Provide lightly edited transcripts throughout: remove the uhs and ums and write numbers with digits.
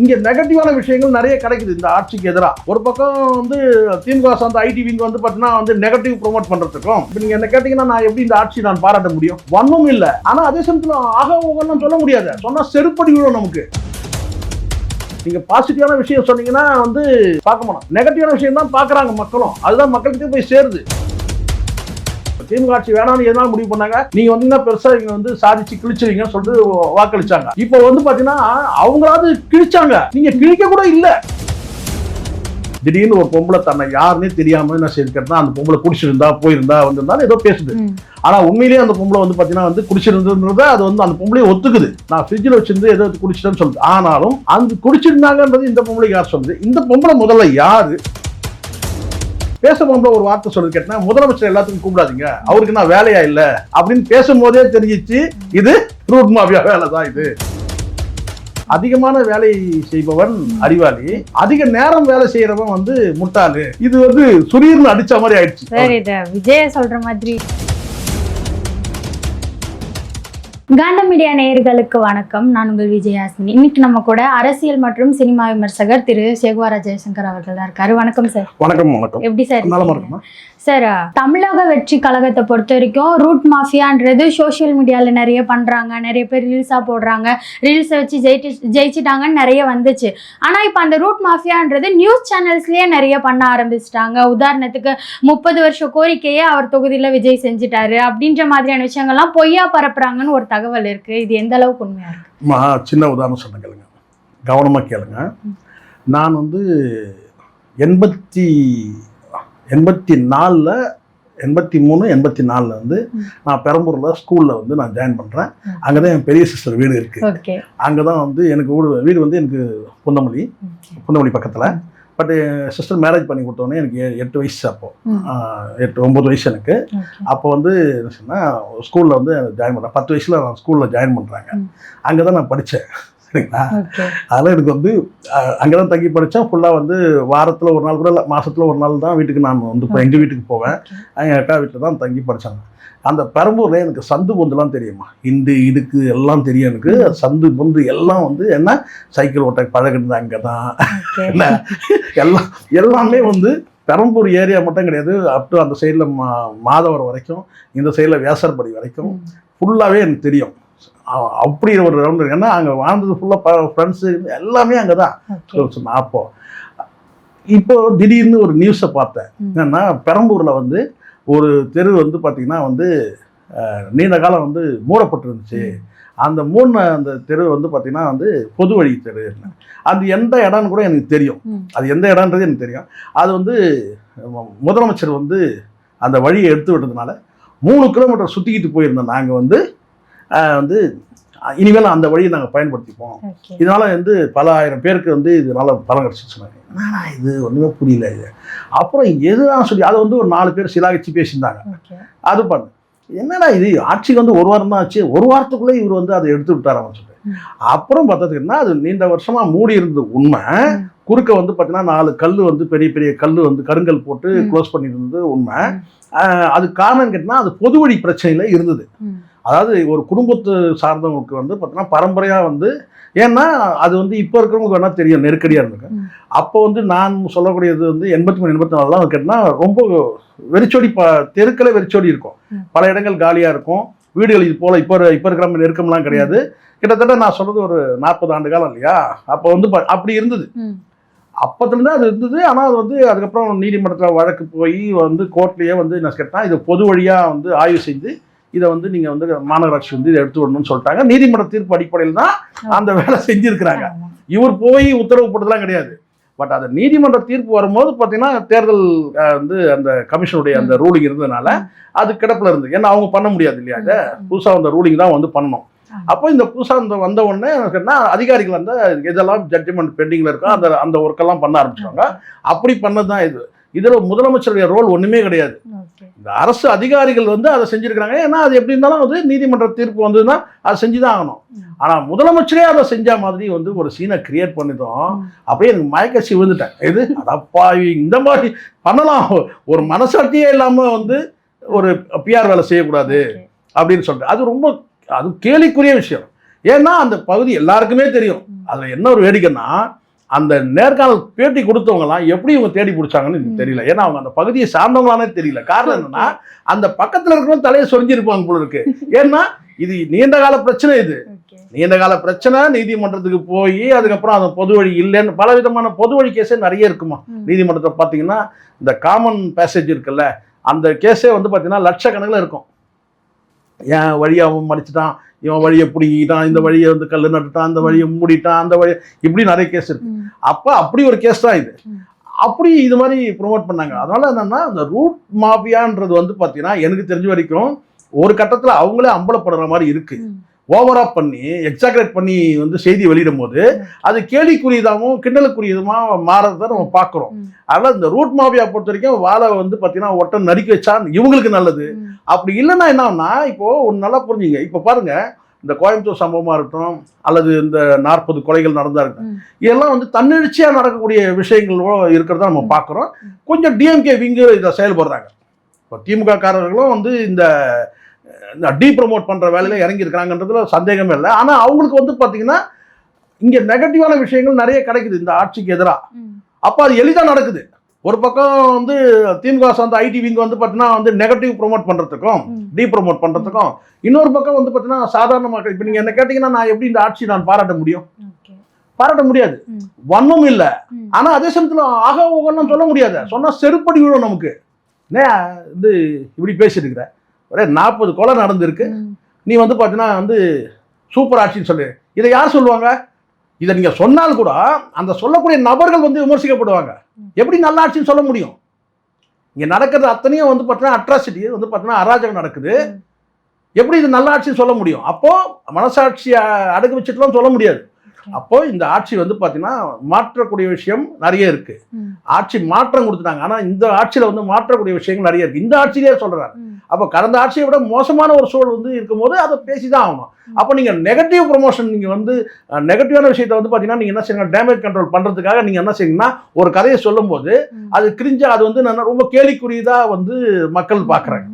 இங்க நெகட்டிவான விஷயங்கள் நிறைய கிடைக்குது இந்த ஆட்சிக்கு எதிராக. ஒரு பக்கம் வந்து திமுக சார்ந்த ஐடி விங் வந்து பாத்தீங்கன்னா வந்து நெகட்டிவ் ப்ரோமோட் பண்றதுக்கும் இப்ப நீங்க என்ன கேட்டீங்கன்னா நான் எப்படி இந்த ஆட்சி நான் பாராட்ட முடியும்? ஒன்றும் இல்ல. ஆனா அதே சமயத்துல ஆக ஓகன்னு சொல்ல முடியாது. சொன்னா செருப்படி விழும் நமக்கு. நீங்க பாசிட்டிவான விஷயம் சொன்னீங்கன்னா வந்து பார்க்க மாட்டோம், நெகட்டிவான விஷயம் தான் பாக்குறாங்க மக்களும். அதுதான் மக்கள்கிட்ட போய் சேருது. திமுக ஆட்சி வேணாம்னு எதனால முடிவு பண்ணாங்க? நீங்க வந்தீங்கன்னா பெருசா இங்க வந்து சாதிச்சு கிழிச்சிருவீங்கன்னு சொல்லிட்டு வாக்களிச்சாங்க. இப்போ வந்து பாத்தீங்கன்னா அவங்களாவது கிழிச்சாங்க, நீங்க கிழிக்க கூட இல்ல. திடீர்னு ஒரு பொம்பளை தன்னை யாருன்னே தெரியாம என்ன செய்திருக்கா, அந்த பொம்பளை குடிச்சிருந்தா போயிருந்தா வந்திருந்தாலும் ஏதோ பேசுது. ஆனா உண்மையிலேயே அந்த பொம்பளை வந்து பாத்தீங்கன்னா வந்து குடிச்சிருந்தது அது வந்து அந்த பொம்பளையை ஒத்துக்குது. நான் ஃப்ரிட்ஜில் வச்சிருந்து ஏதோ குடிச்சிட்டேன்னு சொல்லுது. ஆனாலும் அந்த குடிச்சிருந்தாங்கன்றது இந்த பொம்பளைக்கு யார் சொல்லுது? இந்த பொம்பளை முதல்ல யாரு? பேசும்போது ஒரு வார்த்தை சொல்லி கேட்டா, முதலமைச்சர் எல்லாத்துக்கும் கூப்பிடாதீங்க, அவருக்கு நான் வேலையா இல்ல அப்படின்னு பேசும்போதே தெரிஞ்சிச்சு இது ரூட் மாஃபியா வேலை தான். இது அதிகமான வேலை செய்பவன் அறிவாளி, அதிக நேரம் வேலை செய்யறவன் வந்து முட்டாளு. இது வந்து சுரீர்னு அடிச்ச மாதிரி ஆயிடுச்சு. சார் இத விஜய சொல்ற மாதிரி. காண்டம் மீடியா நேயர்களுக்கு வணக்கம். நான் உங்கள் விஜயாசினி. இன்னைக்கு நம்ம கூட அரசியல் மற்றும் சினிமா விமர்சகர் திரு சேகுவாரா ஜெயசங்கர் அவர்கள் தான் இருக்காரு. வணக்கம் சார். வணக்கம். வணக்கம். எப்படி சார்? நலமா இருக்குமா சார்? தமிழக வெற்றி கழகத்தை பொறுத்த வரைக்கும் ரூட் மாஃபியான்றது சோசியல் மீடியால நிறைய பண்றாங்க, நிறைய பேர் ரீல்ஸா போடுறாங்க, ரீல்ஸை வச்சு ஜெயிச்சிட்டாங்கன்னு நிறைய வந்துச்சு. ஆனா இப்ப அந்த ரூட் மாஃபியான்றது நியூஸ் சேனல்ஸ்லயே நிறைய பண்ண ஆரம்பிச்சிட்டாங்க. உதாரணத்துக்கு 30 வருஷ கோரிக்கையே அவர் தொகுதியில விஜய் செஞ்சுட்டாரு அப்படின்ற மாதிரியான விஷயங்கள்லாம் பொய்யா பரப்புறாங்கன்னு ஒரு தகவல் இருக்கு. இது எந்த அளவுக்கு உண்மையா இருக்கு? சின்ன உதாரணம் சொன்ன கேளுங்க, கவனமா கேளுங்க. நான் வந்து 83 84 வந்து நான் பெரம்பூரில் ஸ்கூலில் வந்து நான் ஜாயின் பண்ணுறேன். அங்கே தான் என் பெரிய சிஸ்டர் வீடு இருக்குது. அங்கே தான் வந்து எனக்கு வீடு வந்து எனக்கு புந்தமல்லி பக்கத்தில். பட் சிஸ்டர் மேரேஜ் பண்ணி கொடுத்தோடனே எனக்கு 8 வயசு. அப்போது 9 வயசு எனக்கு. அப்போ வந்து என்ன சொன்னால் ஸ்கூலில் வந்து ஜாயின் பண்ணுறேன். 10 வயசில் நான் ஸ்கூலில் ஜாயின் பண்ணுறாங்க. அங்கே தான் நான் படித்தேன். சரிங்களா? அதெல்லாம் எனக்கு வந்து அங்கே தான் தங்கி படித்தேன். ஃபுல்லாக வந்து வாரத்தில் ஒரு நாள் கூட இல்லை, மாதத்தில் ஒரு நாள் தான் வீட்டுக்கு நான் வந்து எங்கள் வீட்டுக்கு போவேன். எங்கள் அக்கா வீட்டில் தான் தங்கி படித்தாங்க. அந்த பெரம்பூரில் எனக்கு சந்து பொந்துலாம் தெரியுமா, இடுக்கு எல்லாம் தெரியும் எனக்கு. சந்து பொந்து எல்லாம் வந்து என்ன சைக்கிள் ஓட்ட பழகினது அங்கே தான். என்ன எல்லாமே வந்து பெரம்பூர் ஏரியா மட்டும் கிடையாது, அப் டு அந்த சைடில் மாதவரம் வரைக்கும், இந்த சைடில் வேசர்படி வரைக்கும் ஃபுல்லாகவே எனக்கு தெரியும். அப்படி ஒரு ரவுண்டு. ஏன்னா அங்கே வாழ்ந்தது ஃபுல்லாக ஃப்ரெண்ட்ஸு எல்லாமே அங்கே தான். அப்போ இப்போ திடீர்னு ஒரு நியூஸை பார்த்தேன். என்னன்னா பெரம்பூரில் வந்து ஒரு தெரு வந்து பார்த்திங்கன்னா வந்து நீண்ட காலம் வந்து மூடப்பட்டிருந்துச்சு. அந்த அந்த தெரு வந்து பார்த்திங்கன்னா வந்து பொது வழி தெரு. அது எந்த இடம்னு கூட எனக்கு தெரியும். அது எந்த இடம்ன்றது எனக்கு தெரியும். அது வந்து முதலமைச்சர் வந்து அந்த வழியை எடுத்து விட்டதுனால 3 கிலோமீட்டர் சுற்றிக்கிட்டு போயிருந்தோம். நாங்கள் வந்து இனிமேல் அந்த வழியை நாங்கள் பயன்படுத்திப்போம். இதனால வந்து பல ஆயிரம் பேருக்கு வந்து இதனால பலன் கிடச்சிச்சு சொன்னாங்க. என்னடா இது ஒன்றுமே புரியல இது. அப்புறம் எதுதான் சொல்லி அதை வந்து ஒரு 4 பேர் சிலாகிச்சு பேசியிருந்தாங்க. அது பண்ணு என்னடா இது, ஆட்சிக்கு வந்து 1 வாரம் தான் ஆச்சு, 1 வாரத்துக்குள்ளே இவர் வந்து அதை எடுத்து விட்டாரான்னு சொல்லி. அப்புறம் பார்த்ததுக்குன்னா அது நீண்ட வருஷமாக மூடி இருந்தது உண்மை. குறுக்க வந்து பார்த்தீங்கன்னா 4 கல் வந்து பெரிய பெரிய கல் வந்து கருங்கல் போட்டு க்ளோஸ் பண்ணியிருந்தது உண்மை. அது காரணம் கேட்டால் அது பொது வழி பிரச்சனையில் இருந்தது. அதாவது ஒரு குடும்பத்து சார்ந்தவங்களுக்கு வந்து பார்த்தீங்கன்னா பரம்பரையாக வந்து, ஏன்னா அது வந்து இப்போ இருக்கிறவங்களுக்கு வேணால் தெரியும் நெருக்கடியாக இருந்திருக்கு. அப்போ வந்து நான் சொல்லக்கூடியது வந்து 83 84 கேட்டால் ரொம்ப வெறிச்சோடி தெருக்களே வெறிச்சோடி இருக்கும். பல இடங்கள் காலியாக இருக்கும். வீடுகள் இது போல் இப்போ இருக்கிற நெருக்கம்லாம் கிடையாது. கிட்டத்தட்ட நான் சொல்கிறது ஒரு 40 ஆண்டு காலம் இல்லையா? அப்போ வந்து அப்படி இருந்தது. அப்போத்துலேருந்து அது இருந்தது. ஆனால் அது வந்து அதுக்கப்புறம் நீதிமன்றத்தில் வழக்கு போய் வந்து கோர்ட்லேயே வந்து என்ன கேட்டால் இது பொது வழியாக வந்து ஆய்வு செய்து இதை வந்து நீங்கள் வந்து மாநகராட்சி வந்து இதை எடுத்து விடணும்னு சொல்லிட்டாங்க. நீதிமன்ற தீர்ப்பு அடிப்படையில் தான் அந்த வேலை செஞ்சுருக்கிறாங்க. இவர் போய் உத்தரவு போட்டதெல்லாம் கிடையாது. பட் அது நீதிமன்ற தீர்ப்பு வரும்போது பார்த்தீங்கன்னா தேர்தல் வந்து அந்த கமிஷனுடைய அந்த ரூலிங் இருந்ததுனால அது கிடப்பில் இருந்தது. ஏன்னா அவங்க பண்ண முடியாது இல்லையா, இதை புதுசாக அந்த ரூலிங் தான் வந்து பண்ணணும். அப்போ இந்த புதுசாக வந்த உடனே கேட்டால் அதிகாரிகள் வந்து எதெல்லாம் ஜட்ஜ்மெண்ட் பெண்டிங்கில் இருக்கோ அந்த ஒர்க்கெல்லாம் பண்ண ஆரம்பிச்சிடுவாங்க. அப்படி பண்ணது தான் இது. இதில் முதலமைச்சருடைய ரோல் ஒன்றுமே கிடையாது. இந்த அரசு அதிகாரிகள் வந்து அதை செஞ்சுருக்கிறாங்க. ஏன்னா அது எப்படி இருந்தாலும் வந்து நீதிமன்ற தீர்ப்பு வந்ததுன்னா அதை செஞ்சு தான் ஆகணும். ஆனால் முதலமைச்சரே அதை செஞ்ச மாதிரி வந்து ஒரு சீனை கிரியேட் பண்ணிட்டோம். அப்படியே எனக்கு மயக்கசி விழுந்துட்டேன். இது அதப்பா இந்த மாதிரி பண்ணலாம், ஒரு மனசாட்சியே இல்லாமல் வந்து ஒரு பிஆர் வேலை செய்யக்கூடாது அப்படின்னு சொல்லிட்டு அது ரொம்ப கேலிக்குரிய விஷயம். ஏன்னா அந்த பகுதி எல்லாருக்குமே தெரியும். அதில் என்ன ஒரு வேடிக்கைன்னா அந்த நேர்காணல் பேட்டி கொடுத்தவங்கலாம் எப்படி இவங்க தேடி பிடிச்சாங்கன்னு எனக்கு தெரியல. ஏன்னா அவங்க அந்த பகுதியை சார்ந்தவங்களானே தெரியல. காரணம் என்னன்னா அந்த பக்கத்தில் இருக்கிறவங்க தலையை சொரிஞ்சிருப்பாங்க போல இருக்கு. ஏன்னா இது நீண்ட கால பிரச்சனை. இது நீண்ட கால பிரச்சனை. நீதிமன்றத்துக்கு போய் அதுக்கப்புறம் அந்த பொது வழி இல்லைன்னு பல விதமான பொது வழி கேஸே நிறைய இருக்குமா. நீதிமன்றத்தை பார்த்தீங்கன்னா இந்த காமன் பேசேஜ் இருக்குல்ல, அந்த கேஸே வந்து பார்த்தீங்கன்னா லட்சக்கணக்கில் இருக்கும். ஏன் வழியை அவன் மடிச்சுட்டான், இவன் வழியை பிடிக்கிட்டான், இந்த வழியை வந்து கல் நட்டுட்டான், அந்த வழியை மூடிட்டான், அந்த வழி, இப்படி நிறைய கேஸ் இருக்கு. அப்போ அப்படி ஒரு கேஸ் தான் இது. அப்படி இது மாதிரி ப்ரொமோட் பண்ணாங்க. அதனால என்னன்னா இந்த ரூட் மாஃபியான்றது வந்து பார்த்தீங்கன்னா எனக்கு தெரிஞ்ச வரைக்கும் ஒரு கட்டத்தில் அவங்களே அம்பலப்படுற மாதிரி இருக்கு. ஓவரா பண்ணி எக்ஸாக்ரேட் பண்ணி வந்து செய்தி வெளியிடும் போது அது கேலிக்குரியதாகவும் கிண்டலுக்குரியதுமா மாறதை நம்ம பார்க்குறோம். அதனால இந்த ரூட் மாஃபியா பொறுத்த வரைக்கும் வாழை வந்து பார்த்தீங்கன்னா ஒட்டம் நறுக்கி வச்சா இவங்களுக்கு நல்லது. அப்படி இல்லைன்னா என்னன்னா இப்போ ஒன்று நல்லா புரிஞ்சுங்க. இப்போ பாருங்க இந்த கோயம்புத்தூர் சம்பவமாக இருக்கட்டும் அல்லது இந்த 40 கொலைகள் நடந்தா இருக்கட்டும், இதெல்லாம் வந்து தன்னெழுச்சியாக நடக்கக்கூடிய விஷயங்களோ இருக்கிறத நம்ம பார்க்குறோம். கொஞ்சம் டிஎம்கே விங்கு இதை செயல்படுறாங்க. இப்போ திமுக காரர்களும் வந்து இந்த டீ ப்ரொமோட் பண்ணுற வேலையில் இறங்கியிருக்கிறாங்கன்றதுல சந்தேகமே இல்லை. ஆனால் அவங்களுக்கு வந்து பார்த்தீங்கன்னா இங்கே நெகட்டிவான விஷயங்கள் நிறைய கிடைக்குது இந்த ஆட்சிக்கு எதிராக. அப்போ அது எளிதாக நடக்குது. ஒரு பக்கம் வந்து திமுக சார்ந்த ஐடி விங் வந்து பார்த்தீங்கன்னா வந்து நெகட்டிவ் ப்ரொமோட் பண்ணுறதுக்கும் டீ ப்ரொமோட் பண்ணுறதுக்கும், இன்னொரு பக்கம் வந்து பார்த்தீங்கன்னா சாதாரண மக்கள். இப்போ நீங்கள் என்ன கேட்டிங்கன்னா நான் எப்படி இந்த ஆட்சி நான் பாராட்ட முடியும்? பாராட்ட முடியாது. ஒன்றும் இல்லை. ஆனால் அதே சமயத்தில் ஆக ஓகன்னு சொல்ல முடியாது. சொன்னால் செருப்படி விழும் நமக்கு. இது இப்படி பேசிட்டு இருக்கிற ஒரே 40 கொலை நடந்திருக்கு, நீ வந்து பார்த்தீங்கன்னா வந்து சூப்பர் ஆட்சின்னு சொல்லு. இதை யார் சொல்லுவாங்க? இதை நீங்கள் சொன்னால் கூட அந்த சொல்லக்கூடிய நபர்கள் வந்து விமர்சிக்கப்படுவாங்க. எப்படி நல்ல ஆட்சின்னு சொல்ல முடியும்? இங்கே நடக்கிறது அத்தனையும் வந்து பார்த்தீங்கன்னா அட்ராசிட்டி வந்து பார்த்தீங்கன்னா அராஜகம் நடக்குது. எப்படி இது நல்ல ஆட்சின்னு சொல்ல முடியும்? அப்போது மனசாட்சியை அடகு வச்சுட்டுலாம் சொல்ல முடியாது. அப்போ இந்த ஆட்சி வந்து பார்த்தீங்கன்னா மாற்றக்கூடிய விஷயம் நிறைய இருக்கு. ஆட்சி மாற்றம் கொடுத்துட்டாங்க. ஆனால் இந்த ஆட்சியில் வந்து மாற்றக்கூடிய விஷயங்கள் நிறைய இருக்கு. இந்த ஆட்சியிலே சொல்றாங்க. அப்போ கடந்த ஆட்சியை விட மோசமான ஒரு சூழல் வந்து இருக்கும்போது அதை பேசி தான் ஆகணும். அப்போ நீங்கள் நெகட்டிவ் ப்ரொமோஷன், நீங்கள் வந்து நெகட்டிவான விஷயத்தை வந்து பார்த்தீங்கன்னா நீங்கள் என்ன செய்யணும், டேமேஜ் கண்ட்ரோல் பண்ணுறதுக்காக நீங்கள் என்ன செய்யணும்னா ஒரு கதையை சொல்லும் போது அது கிரிஞ்சா, அது வந்து ரொம்ப கேலிக்குரியதாக வந்து மக்கள் பார்க்குறாங்க.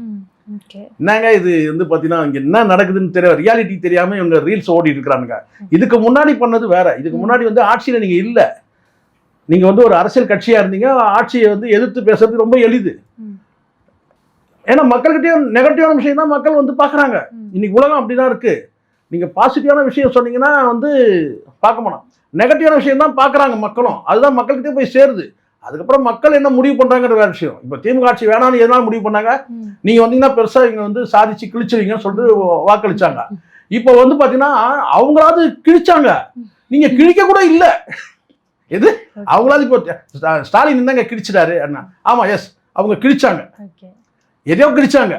என்னங்க இது வந்து பார்த்தீங்கன்னா இங்கே என்ன நடக்குதுன்னு தெரியாது, ரியாலிட்டி தெரியாமல் இவங்க ரீல்ஸ் ஓடிட்டு இருக்கிறாங்க. இதுக்கு முன்னாடி பண்ணது வேற. இதுக்கு முன்னாடி வந்து ஆட்சியில் நீங்கள் இல்லை, நீங்கள் வந்து ஒரு அரசியல் கட்சியாக இருந்தீங்க. ஆட்சியை வந்து எதிர்த்து பேசுறது ரொம்ப எளிது. ஏன்னா மக்கள்கிட்டயும் நெகட்டிவான விஷயம் தான் மக்கள் வந்து பார்க்குறாங்க. இன்னைக்கு உலகம் அப்படிதான் இருக்கு. நீங்கள் பாசிட்டிவான விஷயம் சொன்னீங்கன்னா வந்து பார்க்க மாட்டோம், நெகட்டிவான விஷயம் தான் பார்க்குறாங்க மக்களும். அதுதான் மக்கள்கிட்ட போய் சேருது. அதுக்கப்புறம் மக்கள் என்ன முடிவு பண்ணுறாங்கிற வேறு விஷயம். இப்போ திமுக ஆட்சி வேணான்னு எதனால முடிவு பண்ணாங்க? நீங்கள் வந்தீங்கன்னா பெருசாக இங்கே வந்து சாதிச்சு கிழிச்சிருவீங்கன்னு சொல்லிட்டு வாக்களிச்சாங்க. இப்போ வந்து பார்த்தீங்கன்னா அவங்களாவது கிழிச்சாங்க, நீங்கள் கிழிக்க கூட இல்லை. எது அவங்களாவது இப்போ ஸ்டாலின் இருந்தாங்க கிழிச்சிட்டாரு அண்ணா. ஆமாம், எஸ், அவங்க கிழிச்சாங்க, எதையோ கிழிச்சாங்க.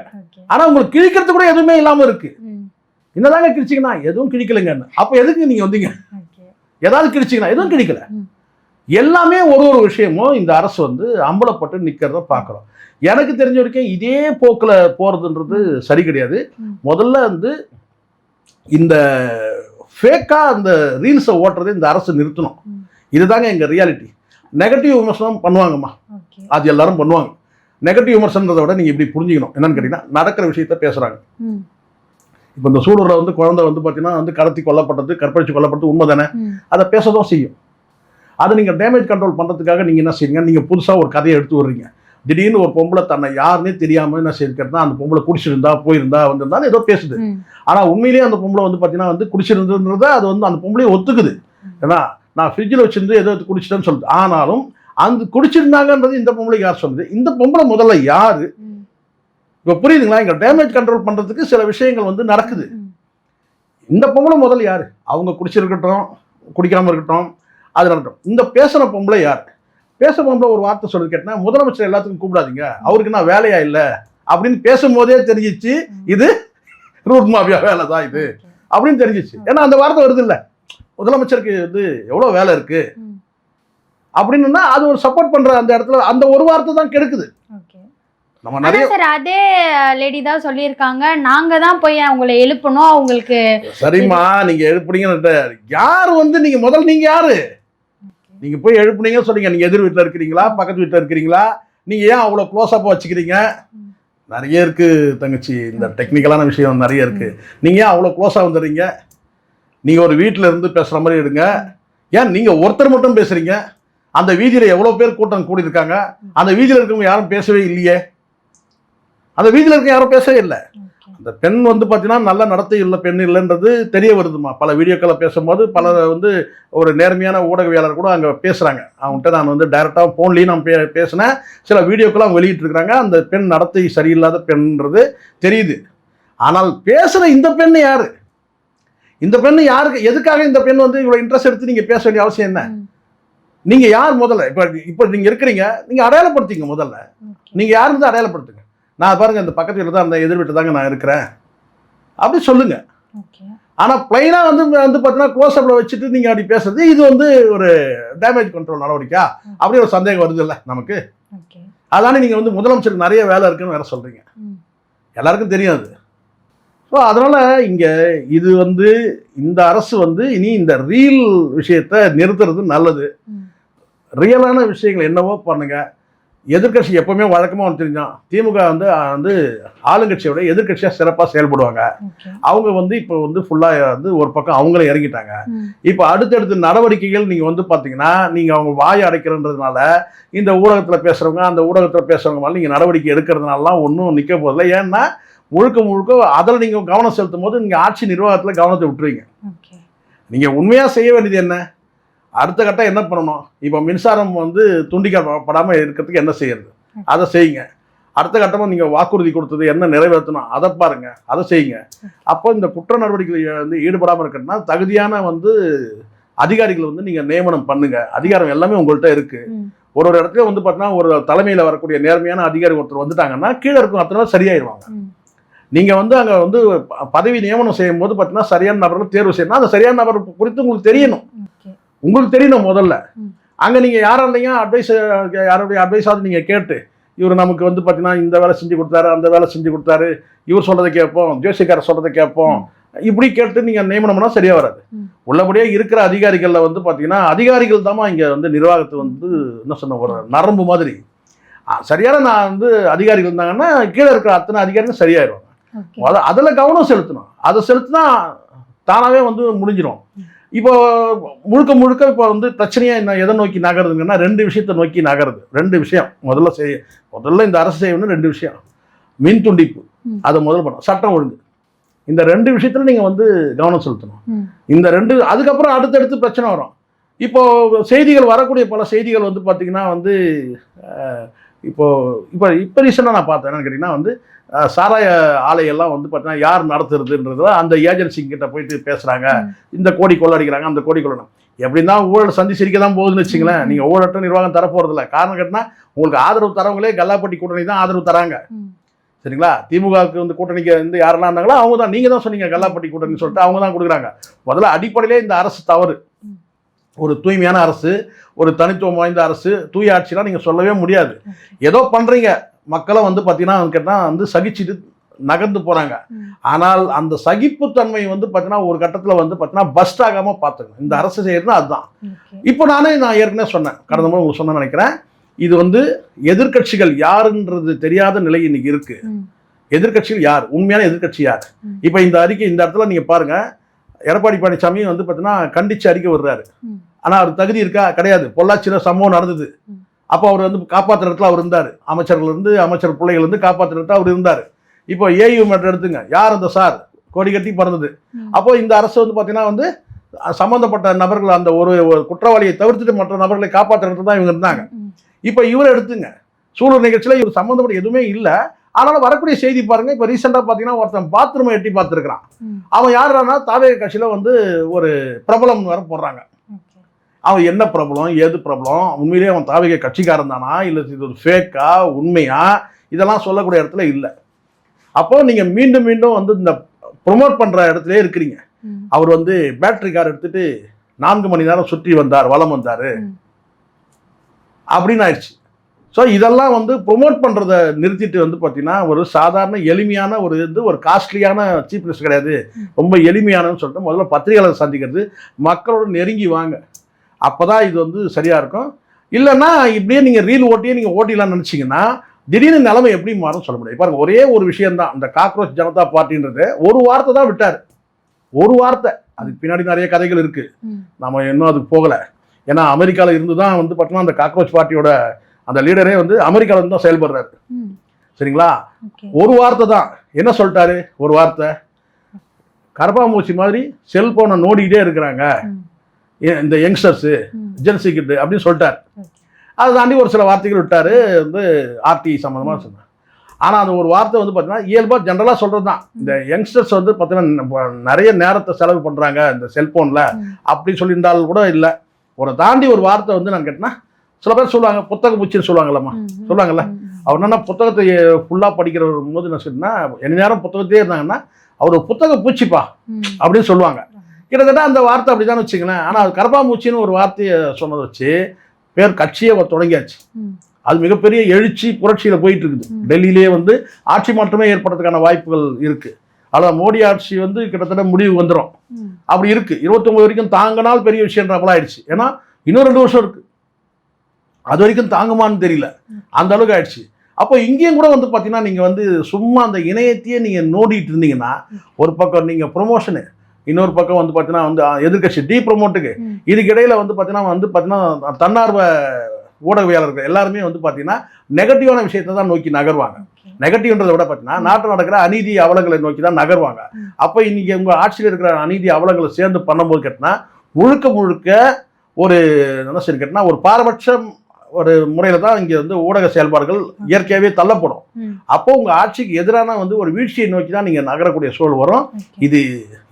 ஆனால் உங்களுக்கு கிழிக்கிறது கூட எதுவுமே இல்லாமல் இருக்கு. என்னதாங்க கிழிச்சிங்கன்னா எதுவும் கிழிக்கலைங்க. அப்போ எதுக்கு நீங்கள் வந்தீங்க? ஏதாவது கிழிச்சிங்கன்னா எதுவும் கிழிக்கல. எல்லாமே ஒரு ஒரு விஷயமும் இந்த அரசு வந்து அம்பலப்பட்டு நிற்கிறத பார்க்குறோம். எனக்கு தெரிஞ்ச வரைக்கும் இதே போக்கில் போகிறதுன்றது சரி கிடையாது. முதல்ல வந்து இந்த ஃபேக்காக அந்த ரீல்ஸை ஓட்டுறதை இந்த அரசு நிறுத்தணும். இதுதாங்க எங்கள் ரியாலிட்டி. நெகட்டிவ் விமர்சனம் பண்ணுவாங்கம்மா, அது எல்லாரும் பண்ணுவாங்க. நெகட்டிவ் விமர்சனத்தை விட நீங்கள் இப்படி புரிஞ்சுக்கணும். என்னன்னு கேட்டிங்கன்னா நடக்கிற விஷயத்த பேசுகிறாங்க. இப்போ இந்த சூழலில் வந்து குழந்தை வந்து பார்த்தீங்கன்னா வந்து கடத்தி கொல்லப்பட்டது, கற்பழிச்சு கொல்லப்பட்டது உண்மை தானே, அதை பேசதான் செய்யும். அதை நீங்கள் டேமேஜ் கண்ட்ரோல் பண்ணுறதுக்காக நீங்கள் என்ன செய்யுங்க, நீங்கள் புதுசாக ஒரு கதையை எடுத்து வர்றீங்க. திடீர்னு ஒரு பொம்பளை தன்னை யாருன்னே தெரியாமல் என்ன செய்யிருக்கிறதுனா அந்த பொம்பளை குடிச்சிருந்தா போயிருந்தா வந்திருந்தாலும் ஏதோ பேசுது. ஆனால் உண்மையிலேயே அந்த பொம்பளை வந்து பார்த்தீங்கன்னா வந்து குடிச்சிருந்ததுன்றத அது வந்து அந்த பொம்பளையை ஒத்துக்குது. ஏன்னா நான் ஃப்ரிட்ஜில் வச்சிருந்து ஏதோ குடிச்சிட்டேன்னு சொல்லுது. ஆனாலும் அந்த குடிச்சிருந்தாங்கன்றது இந்த பொம்பளைக்கு யார் சொல்லுது? இந்த பொம்பளை முதல்ல யாரு? இப்போ புரியுதுங்களா? இங்கே டேமேஜ் கண்ட்ரோல் பண்ணுறதுக்கு சில விஷயங்கள் வந்து நடக்குது. இந்த பொம்பளை முதல்ல யாரு? அவங்க குடிச்சிருக்கட்டும், குடிக்காமல் இருக்கட்டும், அது நடக்கும். இந்த பேசின பொம்பளை யார்? பேச பொம்பளை ஒரு வார்த்தை சொல்லி கேட்டா, முதலமைச்சர் எல்லாத்துக்கும் கூப்பிடாதீங்க, அவருக்கு நான் வேலையா இல்லை அப்படின்னு பேசும்போதே தெரிஞ்சிச்சு இது ரூட் மாஃபியா வேலை தான் இது அப்படின்னு தெரிஞ்சிச்சு. ஏன்னா அந்த வார்த்தை வருது இல்லை, முதலமைச்சருக்கு வந்து எவ்வளோ வேலை இருக்கு அப்படின்னா அது ஒரு சப்போர்ட் பண்ற அந்த இடத்துல அந்த ஒரு வார்த்தை தான் கெடுக்குது. நம்ம நிறைய சார் அதே லேடி தான் சொல்லியிருக்காங்க, நாங்க தான் போய் அவங்களை எழுப்பணும் அவங்களுக்கு. சரிம்மா, நீங்க எழுப்புனீங்க யாரு வந்து நீங்க முதல்ல நீங்க யாரு? நீங்க போய் எழுப்புனீங்க சொல்றீங்க, நீங்க எதிர் வீட்டில் இருக்கிறீங்களா, பக்கத்து வீட்டில் இருக்கிறீங்களா, நீங்க ஏன் அவ்வளோ க்ளோஸ்அப்பாக வச்சுக்கிறீங்க? நிறைய இருக்கு தங்கச்சி, இந்த டெக்னிக்கலான விஷயம் நிறைய இருக்கு. நீங்க ஏன் அவ்வளோ க்ளோஸாக வந்துடுறீங்க? நீங்க ஒரு வீட்டில் இருந்து பேசுற மாதிரி எடுங்க. ஏன் நீங்கள் ஒருத்தர் மட்டும் பேசுகிறீங்க? அந்த வீதியில் எவ்வளோ பேர் கூட்டம் கூடியிருக்காங்க, அந்த வீதியில் இருக்கவங்க யாரும் பேசவே இல்லையே. அந்த வீதியில் இருக்க யாரும் பேசவே இல்லை. அந்த பெண் வந்து பார்த்தீங்கன்னா நல்ல நடத்தை உள்ள பெண் இல்லைன்றது தெரிய வருதுமா. பல வீடியோக்களை பேசும்போது பல வந்து ஒரு நேர்மையான ஊடகவியாளர் கூட அங்கே பேசுகிறாங்க. அவங்ககிட்ட நான் வந்து டைரெக்டாக ஃபோன்லேயும் நான் பேசினேன். சில வீடியோக்கெல்லாம் அவங்க வெளியிட்டிருக்கிறாங்க. அந்த பெண் நடத்தை சரியில்லாத பெண்ன்றது தெரியுது. ஆனால் பேசுகிற இந்த பெண் யார்? இந்த பெண் யாருக்கு, எதுக்காக இந்த பெண் வந்து இவ்வளோ இன்ட்ரெஸ்ட் எடுத்து நீங்கள் பேச வேண்டிய அவசியம் என்ன? நீங்கள் யார் முதல்ல? இப்போ நீங்கள் இருக்கிறீங்க, நீங்கள் அடையாளப்படுத்திங்க. முதல்ல நீங்கள் யாருன்னு தான் அடையாளப்படுத்துங்க. நான் பாருங்கள் இந்த பக்கத்து வீட்டில் தான் அந்த எதிர் வீட்டில் தாங்க நான் இருக்கிறேன் அப்படி சொல்லுங்க. ஆனால் பிளைனாக வந்து பார்த்தீங்கன்னா க்ளோஸ்அப்பில் வச்சுட்டு நீங்கள் அப்படி பேசுறது இது வந்து ஒரு டேமேஜ் கண்ட்ரோல் நடவடிக்கை அப்படி ஒரு சந்தேகம் வருது இல்லை நமக்கு. அதானே நீங்கள் வந்து முதலமைச்சருக்கு நிறைய வேலை இருக்குன்னு வேற சொல்கிறீங்க. எல்லாருக்கும் தெரியும் அது. ஸோ அதனால் இங்கே இது வந்து இந்த அரசு வந்து இனி இந்த ரீல் விஷயத்தை நிறுத்துறது நல்லது. ரியலான விஷயங்கள் என்னவோ பண்ணுங்க. எதிர்கட்சி எப்பவுமே வழக்கமாக தெரிஞ்சான், திமுக வந்து ஆளுங்கட்சியோட எதிர்கட்சியாக சிறப்பாக செயல்படுவாங்க. அவங்க வந்து இப்போ வந்து ஃபுல்லாக வந்து ஒரு பக்கம் அவங்களே இறங்கிட்டாங்க. இப்போ அடுத்தடுத்த நடவடிக்கைகள் நீங்கள் வந்து பார்த்தீங்கன்னா நீங்கள் அவங்க வாயை அடைக்கிறன்றதுனால இந்த ஊடகத்தில் பேசுகிறவங்க அந்த ஊடகத்தில் பேசுகிறவங்க மேலே நீங்கள் நடவடிக்கை எடுக்கிறதுனாலாம் ஒன்றும் நிற்க போதில்லை. ஏன்னா முழுக்க அதில் நீங்கள் கவனம் செலுத்தும் போது நீங்கள் ஆட்சி நிர்வாகத்தில் கவனத்தை விட்டுருவீங்க. நீங்கள் உண்மையாக செய்ய வேண்டியது என்ன? அடுத்த கட்டம் என்ன பண்ணணும்? இப்போ மின்சாரம் வந்து துண்டிக்கப்படாமல் இருக்கிறதுக்கு என்ன செய்யறது, அதை செய்யுங்க. அடுத்த கட்டமாக நீங்கள் வாக்குறுதி கொடுத்தது என்ன நிறைவேற்றணும் அதை பாருங்கள், அதை செய்யுங்க. அப்போ இந்த குற்ற நடவடிக்கைகள் வந்து ஈடுபடாமல் இருக்கிறதுனா தகுதியான வந்து அதிகாரிகளை வந்து நீங்கள் நியமனம் பண்ணுங்க. அதிகாரம் எல்லாமே உங்கள்கிட்ட இருக்குது. ஒரு இடத்துல வந்து பார்த்தீங்கன்னா ஒரு தலைமையில் வரக்கூடிய நேர்மையான அதிகாரி ஒருத்தர் வந்துட்டாங்கன்னா கீழே இருக்கும் அத்தனை சரியாயிருவாங்க. நீங்கள் வந்து அங்கே வந்து பதவி நியமனம் செய்யும் போது பார்த்தீங்கன்னா சரியான நபர்கள் தேர்வு செய்யணும். அந்த சரியான நபர் குறித்து உங்களுக்கு தெரியணும். முதல்ல அங்கே நீங்கள் யாராலையும் யாருடைய அட்வைஸாவது நீங்கள் கேட்டு இவர் நமக்கு வந்து பார்த்தீங்கன்னா இந்த வேலை செஞ்சு கொடுத்தாரு அந்த வேலை செஞ்சு கொடுத்தாரு இவர் சொல்கிறத கேட்போம் ஜோசியக்காரர் சொல்கிறத கேட்போம் இப்படி கேட்டு நீங்கள் நியமனம் பண்ணால் சரியாக வராது. உள்ளபடியே இருக்கிற அதிகாரிகளில் வந்து பார்த்தீங்கன்னா அதிகாரிகள் தான் இங்கே வந்து நிர்வாகத்தை வந்து என்ன சொன்ன ஒரு நரம்பு மாதிரி சரியான நான் வந்து அதிகாரிகள் இருந்தாங்கன்னா கீழே இருக்கிற அத்தனை அதிகாரிகள் சரியாயிருவாங்க. அதில் கவனம் செலுத்தணும். அதை செலுத்தினா தானாகவே வந்து முடிஞ்சிடும். இப்போ முழுக்க இப்போ வந்து பிரச்சனையாக என்ன எதை நோக்கி நகருதுங்கன்னா 2 விஷயத்தை நோக்கி நகருது. 2 விஷயம் முதல்ல இந்த அரசு செய்யணும். 2 விஷயம். மின் துண்டிப்பு அதை முதல் பண்ணணும். சட்டம் ஒழுங்கு. இந்த 2 விஷயத்துல நீங்கள் வந்து கவனம் செலுத்தணும். இந்த 2 அதுக்கப்புறம் அடுத்தடுத்து பிரச்சனை வரும். இப்போ செய்திகள் வரக்கூடிய பல செய்திகள் வந்து பார்த்தீங்கன்னா வந்து இப்போ ரீசெண்டாக நான் பார்த்தேன் என்னன்னு கேட்டிங்கன்னா வந்து சாராய ஆலையெல்லாம் வந்து பார்த்தீங்கன்னா யார் நடத்துறதுன்றத அந்த ஏஜென்சிங்கிட்ட போயிட்டு பேசுகிறாங்க. இந்த கோடி கொள்ளடிக்கிறாங்க அந்த கோடி கொள்ளணும். எப்படின்னா ஊழல் சந்தி சிரிக்க தான் போகுதுன்னு வச்சுங்களேன். நீங்கள் ஊழற்ற நிர்வாகம் தரப்போகிறதில்ல. காரணம் கேட்டால் உங்களுக்கு ஆதரவு தரவங்களே கல்லாப்பட்டி கூட்டணி தான் ஆதரவு தராங்க. சரிங்களா? திமுகவுக்கு வந்து கூட்டணிக்கு வந்து யாரெல்லாம் இருந்தாங்களோ அவங்க தான். நீங்கள் தான் சொன்னீங்க கல்லாப்பட்டி கூட்டணின்னு சொல்லிட்டு அவங்க தான் கொடுக்குறாங்க. முதல்ல அடிப்படையிலே இந்த அரசு தவறு. ஒரு தூய்மையான அரசு, ஒரு தனித்துவம் வாய்ந்த அரசு, தூய ஆட்சிலாம் நீங்கள் சொல்லவே முடியாது. ஏதோ பண்ணுறீங்க. மக்களை வந்து பார்த்தீங்கன்னா கேட்டால் வந்து சகிச்சுட்டு நகர்ந்து போகிறாங்க. ஆனால் அந்த சகிப்புத்தன்மை வந்து பார்த்தீங்கன்னா ஒரு கட்டத்தில் வந்து பார்த்தீங்கன்னா பஸ்ட் ஆகாமல் பார்த்துக்கணும். இந்த அரசு செய்யறதுனா அதுதான். இப்போ நான் ஏற்கனவே சொன்னேன், கடந்த முறை உங்களுக்கு சொன்ன நினைக்கிறேன். இது வந்து எதிர்கட்சிகள் யாருன்றது தெரியாத நிலை இன்னைக்கு இருக்கு. எதிர்கட்சிகள் யார், உண்மையான எதிர்கட்சி யார்? இப்போ இந்த அறிக்கை இந்த இடத்துல நீங்கள் பாருங்க, எடப்பாடி பழனிசாமி வந்து பார்த்தீங்கன்னா கண்டிச்சு அறிக்கை விடுறாரு. ஆனால் அவர் தகுதி இருக்கா? கிடையாது. பொள்ளாச்சியில் சம்பவம் நடந்தது. அப்போ அவர் வந்து காப்பாற்றுற இடத்துல அவர் இருந்தார். அமைச்சர் பிள்ளைகள் வந்து காப்பாற்றுற இடத்துல அவர் இருந்தார். இப்போ ஏயு மட்டும் எடுத்துங்க, யார் அந்த சார் கொடி கட்டி பறந்தது. அப்போ இந்த அரசு வந்து பார்த்தீங்கன்னா வந்து சம்மந்தப்பட்ட நபர்கள் அந்த ஒரு குற்றவாளியை தவிர்த்துட்டு மற்ற நபர்களை காப்பாற்றுற இடத்துல தான் இவங்க இருந்தாங்க. இப்போ இவரை எடுத்துங்க, சூழல் நிகழ்ச்சியில் இவர் சம்மந்தப்பட்ட எதுவுமே இல்லை. ஆனாலும் வரக்கூடிய செய்தி பாருங்க. இப்போ ரீசெண்டாக பார்த்தீங்கன்னா ஒருத்தன் பாத்ரூமை எட்டி பார்த்துருக்கிறான். அவன் யாருன்னா தாவேக கட்சியில் வந்து ஒரு பிரபலம் வர போடுறாங்க. அவன் என்ன பிரபலம், ஏது பிரபலம், உண்மையிலேயே அவன் தாவேக கட்சிக்காரன் தானா இல்லை இது ஒரு ஃபேக்கா உண்மையா, இதெல்லாம் சொல்லக்கூடிய இடத்துல இல்லை. அப்போ நீங்கள் மீண்டும் வந்து இந்த ப்ரொமோட் பண்ணுற இடத்துல இருக்கிறீங்க. அவர் வந்து பேட்டரி கார் எடுத்துட்டு 4 மணி நேரம் சுற்றி வந்தார், வலம் வந்தார் அப்படின்னு ஆயிடுச்சு. ஸோ இதெல்லாம் வந்து ப்ரொமோட் பண்ணுறதை நிறுத்திட்டு வந்து பார்த்தீங்கன்னா ஒரு சாதாரண எளிமையான ஒரு காஸ்ட்லியான சீஃப் மினிஸ்டர் கிடையாது, ரொம்ப எளிமையானன்னு சொல்லிட்டு முதல்ல பத்திரிகையாளர் சந்திக்கிறது, மக்களோட நெருங்கி வாங்க. அப்போ தான் இது வந்து சரியாக இருக்கும். இல்லைன்னா இப்படியே நீங்கள் ரீல் நீங்கள் ஓட்டிடலாம்னு நினச்சிங்கன்னா திடீர்னு நிலைமை எப்படி மாறும் சொல்ல முடியாது. பாருங்கள், ஒரே ஒரு விஷயம்தான். இந்த காக்ரோச் ஜனதா பார்ட்டின்றது ஒரு வார்த்தை தான் விட்டார். ஒரு வார்த்தை. அதுக்கு பின்னாடி நிறைய கதைகள் இருக்கு, நம்ம இன்னும் அதுக்கு போகல. ஏன்னா அமெரிக்காவில் இருந்து தான் வந்து பார்த்தீங்கன்னா அந்த காக்ரோச் பார்ட்டியோட அந்த லீடரே வந்து அமெரிக்காவில் இருந்து தான் செயல்படுறாரு. சரிங்களா? ஒரு வார்த்தை தான் என்ன சொல்லிட்டாரு, ஒரு வார்த்தை, கரப்பாம்பூச்சி மாதிரி செல்போனை நோடிக்கிட்டே இருக்கிறாங்க இந்த யங்ஸ்டர்ஸு ஜென்சி கிட்டு அப்படின்னு சொல்லிட்டாரு. அதை தாண்டி ஒரு சில வார்த்தைகள் விட்டாரு வந்து ஆர்டி சம்மந்தமாக சொன்னார். ஆனால் அந்த ஒரு வார்த்தை வந்து பார்த்தீங்கன்னா இயல்பாக ஜென்ரலாக சொல்கிறது தான். இந்த யங்ஸ்டர்ஸ் வந்து பார்த்தீங்கன்னா நிறைய நேரத்தை செலவு பண்ணுறாங்க இந்த செல்ஃபோனில் அப்படி சொல்லியிருந்தாலும் கூட இல்லை. ஒரு தாண்டி ஒரு வார்த்தை வந்து நான் கேட்டேன்னா சில பேர் சொல்லுவாங்க புத்தக பூச்சின்னு சொல்லுவாங்கல்லம்மா, சொல்லுவாங்கல்ல. அவர் என்னன்னா புத்தகத்தை ஃபுல்லாக படிக்கிற போது என்ன சொன்னா என்ன நேரம் புத்தகத்தையே இருந்தாங்கன்னா அவர் ஒரு புத்தக பூச்சிப்பா அப்படின்னு சொல்லுவாங்க. கிட்டத்தட்ட அந்த வார்த்தை அப்படி தான் வச்சுங்களேன். ஆனால் அது கரப்பாம்பூச்சின்னு ஒரு வார்த்தையை சொன்னதை வச்சு பேர் கட்சியே தொடங்கியாச்சு. அது மிகப்பெரிய எழுச்சி புரட்சியில் போயிட்டு இருக்குது. டெல்லியிலேயே வந்து ஆட்சி மாற்றமே ஏற்படுறதுக்கான வாய்ப்புகள் இருக்குது. அதான் மோடி ஆட்சி வந்து கிட்டத்தட்ட முடிவு வந்துடும் அப்படி இருக்கு. 29 வரைக்கும் தாங்கினால் பெரிய விஷயம்ன்றப்பலாம் ஆயிடுச்சு. ஏன்னா இன்னும் 2 வருஷம் இருக்கு, அது வரைக்கும் தாங்குமான்னு தெரியல, அந்த அளவுக்கு ஆயிடுச்சு. அப்போ இங்கேயும் கூட வந்து பார்த்தீங்கன்னா நீங்கள் வந்து சும்மா அந்த இணையத்தையே நீங்கள் நோண்டிட்டு இருந்தீங்கன்னா ஒரு பக்கம் நீங்கள் ப்ரொமோஷனு, இன்னொரு பக்கம் வந்து பார்த்தீங்கன்னா வந்து எதிர்கட்சி டீ ப்ரொமோட்டுக்கு, இதுக்கு இடையில வந்து பார்த்தீங்கன்னா தன்னார்வ ஊடகவியலாளர்கள் எல்லாருமே வந்து பார்த்தீங்கன்னா நெகட்டிவான விஷயத்தை தான் நோக்கி நகர்வாங்க. நெகட்டிவ்ன்றதை விட பார்த்தீங்கன்னா நாட்டில் நடக்கிற அநீதி அவலங்களை நோக்கி தான் நகர்வாங்க. அப்போ இன்னைக்கு உங்கள் ஆட்சியில் இருக்கிற அநீதி அவலங்களை சேர்ந்து பண்ணும்போது கேட்டினா முழுக்க ஒரு என்ன சரி கேட்டினா ஒரு பாரபட்சம் ஒரு முறையில் தான் இங்கே வந்து ஊடக செயல்பாடுகள் இயற்கையாகவே தள்ளப்படும். அப்போ உங்கள் ஆட்சிக்கு எதிரான வந்து ஒரு வீழ்ச்சியை நோக்கி தான் நீங்கள் நகரக்கூடிய சூழல் வரும். இது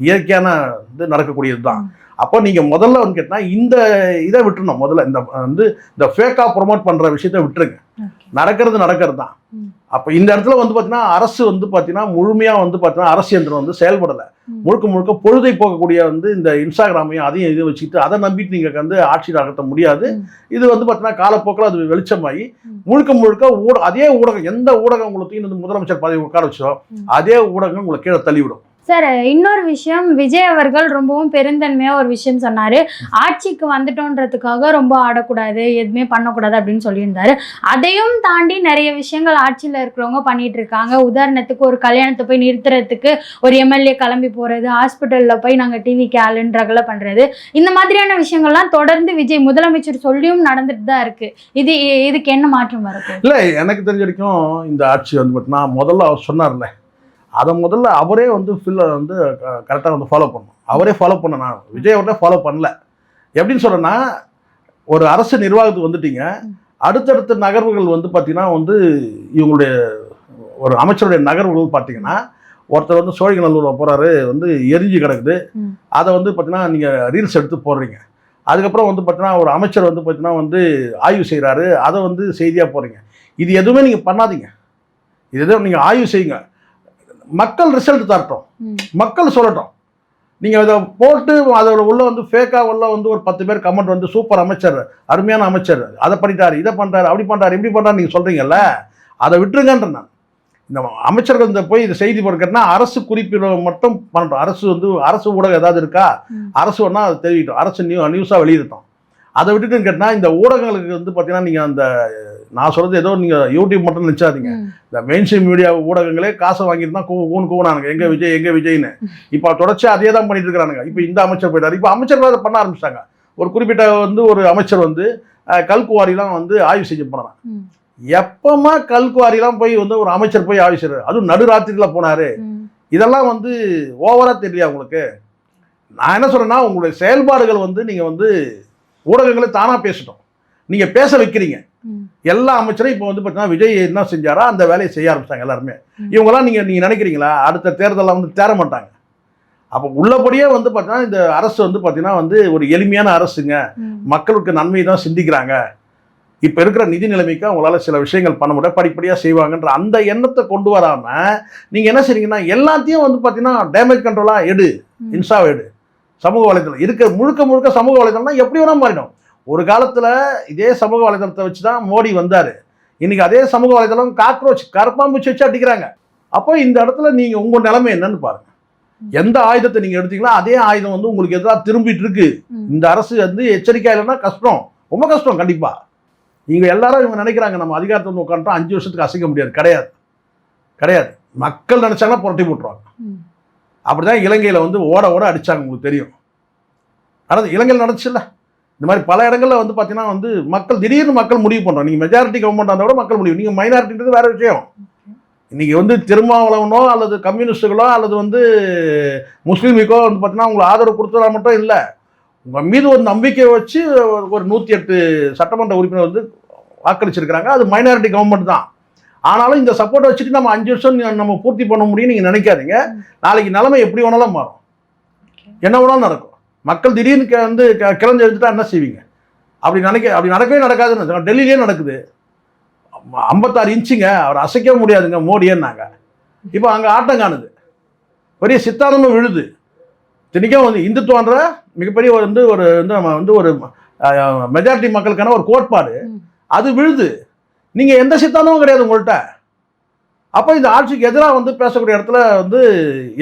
இயற்கையான இது நடக்கக்கூடியது தான். அப்போ நீங்கள் முதல்ல வந்து கேட்டால் இந்த இதை விட்டுருணும். முதல்ல இந்த ஃபேக்காக ப்ரொமோட் பண்ணுற விஷயத்த விட்டுருங்க. நடக்கிறது தான். அப்போ இந்த இடத்துல வந்து பார்த்தீங்கன்னா அரசு வந்து பார்த்தீங்கன்னா முழுமையாக வந்து பார்த்தீங்கன்னா அரசு இயந்திரம் வந்து செயல்படலை. முழுக்க பொழுதை போகக்கூடிய வந்து இந்த இன்ஸ்டாகிராமையும் அதையும் இதை வச்சுக்கிட்டு அதை நம்பிட்டு நீங்கள் வந்து ஆட்சி நகர்த்த முடியாது. இது வந்து பார்த்தீங்கன்னா காலப்போக்கில் அது வெளிச்சமாகி முழுக்க அதே ஊடகம், எந்த ஊடகம் உங்களுக்கு முதலமைச்சர் பதவி உட்கார வச்சோ அதே ஊடகம் உங்களை கீழே தள்ளிவிடும். சார், இன்னொரு விஷயம், விஜய் அவர்கள் ரொம்பவும் பெருந்தன்மையாக ஒரு விஷயம் சொன்னார். ஆட்சிக்கு வந்துட்டோன்றதுக்காக ரொம்ப ஆடக்கூடாது, எதுவுமே பண்ணக்கூடாது அப்படின்னு சொல்லியிருந்தாரு. அதையும் தாண்டி நிறைய விஷயங்கள் ஆட்சியில் இருக்கிறவங்க பண்ணிட்டு இருக்காங்க. உதாரணத்துக்கு ஒரு கல்யாணத்தை போய் நிறுத்துறதுக்கு ஒரு எம்எல்ஏ கிளம்பி போகிறது, ஹாஸ்பிட்டலில் போய் நாங்கள் டிவி கேலுன்றகளை பண்ணுறது, இந்த மாதிரியான விஷயங்கள்லாம் தொடர்ந்து விஜய் முதலமைச்சர் சொல்லியும் நடந்துட்டு தான் இருக்குது. இதுக்கு என்ன மாற்றம் வரக்கூடாது? இல்லை, எனக்கு தெரிஞ்ச வரைக்கும் இந்த ஆட்சி வந்து பார்த்தீங்கன்னா முதல்ல அவர் சொன்னார்ல, அதை முதல்ல அவரே வந்து வந்து கரெக்டாக வந்து ஃபாலோ பண்ணணும். அவரே ஃபாலோ பண்ண, நான் விஜய் அவர்கிட்ட ஃபாலோ பண்ணல. எப்படின்னு சொல்கிறேன்னா, ஒரு அரசு நிர்வாகத்துக்கு வந்துட்டீங்க, அடுத்தடுத்த நகர்வுகள் வந்து பார்த்தீங்கன்னா வந்து இவங்களுடைய ஒரு அமைச்சருடைய நகர்வுகள் பார்த்தீங்கன்னா ஒருத்தர் வந்து சோழிங்கநல்லூரில் போகிறாரு, வந்து எரிஞ்சு கிடக்குது, அதை வந்து பார்த்தீங்கன்னா நீங்கள் ரீல்ஸ் எடுத்து போடுறீங்க. அதுக்கப்புறம் வந்து பார்த்தீங்கன்னா ஒரு அமைச்சர் வந்து பார்த்தீங்கன்னா வந்து ஆய்வு செய்கிறாரு, அதை வந்து செய்தியாக போடுறீங்க. இது எதுவுமே நீங்கள் பண்ணாதீங்க. இது எதுவும் நீங்கள் ஆய்வு செய்யுங்க, மக்கள் ரிசல்ட் தரட்டும், மக்கள் சொல்லட்டும். நீங்கள் இதை போட்டு அதில் உள்ள வந்து ஃபேக்காக உள்ள வந்து ஒரு 10 பேர் கமெண்ட் வந்து சூப்பர் அமைச்சர், அருமையான அமைச்சர், அதை பண்ணிட்டாரு, இதை பண்ணுறாரு, அப்படி பண்ணுறாரு, இப்படி பண்ணுறாரு நீங்கள் சொல்கிறீங்கல்ல, அதை விட்டுருங்கன்ற. நான் இந்த அமைச்சர்கள் இந்த போய் இது செய்தி போடுறதுன்னா அரசு குறிப்பிட மட்டும் பண்ணட்டும். அரசு ஊடகம் ஏதாவது இருக்கா, அரசு ஒன்றா அதை தெரிவிட்டோம், அரசு நியூஸாக வெளியிட்டோம். அதை விட்டுட்டுன்னு கேட்டால் இந்த ஊடகங்களுக்கு வந்து பார்த்தீங்கன்னா நீங்கள் அந்த நான் சொல்கிறது ஏதோ நீங்கள் யூடியூப் மட்டும் நினச்சாதீங்க. இந்த மெயின் ஸ்ட்ரீம் மீடியா ஊடகங்களே காசை வாங்கிட்டு தான் கூவுனானுங்க, எங்கே விஜய்னு. இப்போ தொடர்ச்சி அதே தான் பண்ணிட்டு இருக்கிறானுங்க. இப்போ இந்த அமைச்சர் போயிட்டார், இப்போ அமைச்சர்கள் அதை பண்ண ஆரம்பிச்சிட்டாங்க. ஒரு குறிப்பிட்ட வந்து ஒரு அமைச்சர் வந்து கல்குவாரிலாம் வந்து ஆய்வு செய்ய போனாங்க. எப்பமா கல்குவாரிலாம் போய் வந்து ஒரு அமைச்சர் போய் ஆய்வு செய்கிறார், அதுவும் நடுராத்திரியில் போனார். இதெல்லாம் வந்து ஓவராக தெரியலையா உங்களுக்கு? நான் என்ன சொல்கிறேன்னா, உங்களுடைய செயல்பாடுகள் வந்து நீங்கள் வந்து ஊடகங்களை தானாக பேசட்டும், நீங்கள் பேச வைக்கிறீங்க. எல்லா அமைச்சரும் இப்போ வந்து பார்த்தீங்கன்னா விஜய் என்ன செஞ்சாரோ அந்த வேலையை செய்ய ஆரம்பிச்சாங்க எல்லாருமே. இவங்கெல்லாம் நீங்கள் நினைக்கிறீங்களா அடுத்த தேர்தலில் வந்து தேர மாட்டாங்க? அப்போ உள்ளபடியே வந்து பார்த்தீங்கன்னா இந்த அரசு வந்து பார்த்தீங்கன்னா வந்து ஒரு எளிமையான அரசுங்க, மக்களுக்கு நன்மை தான் சிந்திக்கிறாங்க. இப்போ இருக்கிற நிதி நிலைமைக்கு அவங்களால சில விஷயங்கள் பண்ண முடியாது, படிப்படியாக செய்வாங்கன்ற அந்த எண்ணத்தை கொண்டு வராமல் நீங்கள் என்ன செய்றீங்கன்னா எல்லாத்தையும் வந்து பார்த்தீங்கன்னா டேமேஜ் கண்ட்ரோலாக எடு, இன்ஸ்டாவை எடு, சமூக வலைதளம் இருக்கிற முழுக்க சமூக வலைதளம்னா எப்படி வேணால் மாறிடும். ஒரு காலத்தில் இதே சமூக வலைதளத்தை வச்சு தான் மோடி வந்தார். இன்றைக்கி அதே சமூக வலைதளம் காக்ரோச் கரப்பாம்பூச்சி வச்சு அடிக்கிறாங்க. அப்போ இந்த இடத்துல நீங்கள் உங்கள் நிலைமை என்னன்னு பாருங்கள். எந்த ஆயுதத்தை நீங்கள் எடுத்தீங்களோ அதே ஆயுதம் வந்து உங்களுக்கு எதிராக திரும்பிட்டு இருக்கு. இந்த அரசு வந்து எச்சரிக்கை இல்லைன்னா கஷ்டம், ரொம்ப கஷ்டம். கண்டிப்பாக நீங்கள் எல்லாரும் இவங்க நினைக்கிறாங்க நம்ம அதிகாரத்தை வந்து உட்காந்துட்டோம் 5 வருஷத்துக்கு அசைக்க முடியாது. கிடையாது. மக்கள் நினச்சாங்கன்னா புரட்டி போட்டுருவாங்க. அப்படிதான் இலங்கையில் வந்து ஓட அடித்தாங்க, உங்களுக்கு தெரியும். நடந்து இலங்கையில் நடந்துச்சுல்ல. இந்த மாதிரி பல இடங்களில் வந்து பார்த்தீங்கன்னா வந்து மக்கள் திடீர்னு மக்கள் முடிவு பண்ணுறோம். நீங்கள் மெஜாரிட்டி கவர்மெண்ட் அந்த விட மக்கள் முடிவு, நீங்கள் மைனாரிட்டின்றது வேறு விஷயம். இன்றைக்கி வந்து திருமாவளவனோ அல்லது கம்யூனிஸ்ட்டுகளோ அல்லது வந்து முஸ்லீமுக்கோ வந்து பார்த்தீங்கன்னா உங்களுக்கு ஆதரவு கொடுத்ததா மட்டும் இல்லை, உங்கள் மீது ஒரு நம்பிக்கையை வச்சு ஒரு 108 சட்டமன்ற உறுப்பினர் வந்து வாக்களிச்சிருக்கிறாங்க. அது மைனாரிட்டி கவர்மெண்ட் தான். ஆனாலும் இந்த சப்போர்ட்டை வச்சுட்டு நம்ம 5 வருஷம் நம்ம பூர்த்தி பண்ண முடியும்னு நீங்கள் நினைக்காதீங்க. நாளைக்கு நிலைமை எப்படி வேணாலும் மாறும், என்ன வேணாலும் நடக்கும். மக்கள் திடீர்னு வந்து கிளஞ்சு எழுந்துட்டா என்ன செய்வீங்க? அப்படி நடக்கவே நடக்காதுன்னு டெல்லியிலே நடக்குது. 56 இன்ச்சுங்க, அவர் அசைக்க முடியாதுங்க மோடியேன்னாங்க. இப்போ அங்கே ஆட்டம் காணுது, பெரிய சித்தாந்தமும் விழுது. திணிக்கும் வந்து இந்துத்துவன்ற மிகப்பெரிய வந்து ஒரு வந்து நம்ம வந்து ஒரு மெஜாரிட்டி மக்களுக்கான ஒரு கோட்பாடு அது விழுது. நீங்கள் எந்த சித்தாந்தமும் கிடையாது உங்கள்கிட்ட. அப்போ இந்த ஆட்சிக்கு எதிராக வந்து பேசக்கூடிய இடத்துல வந்து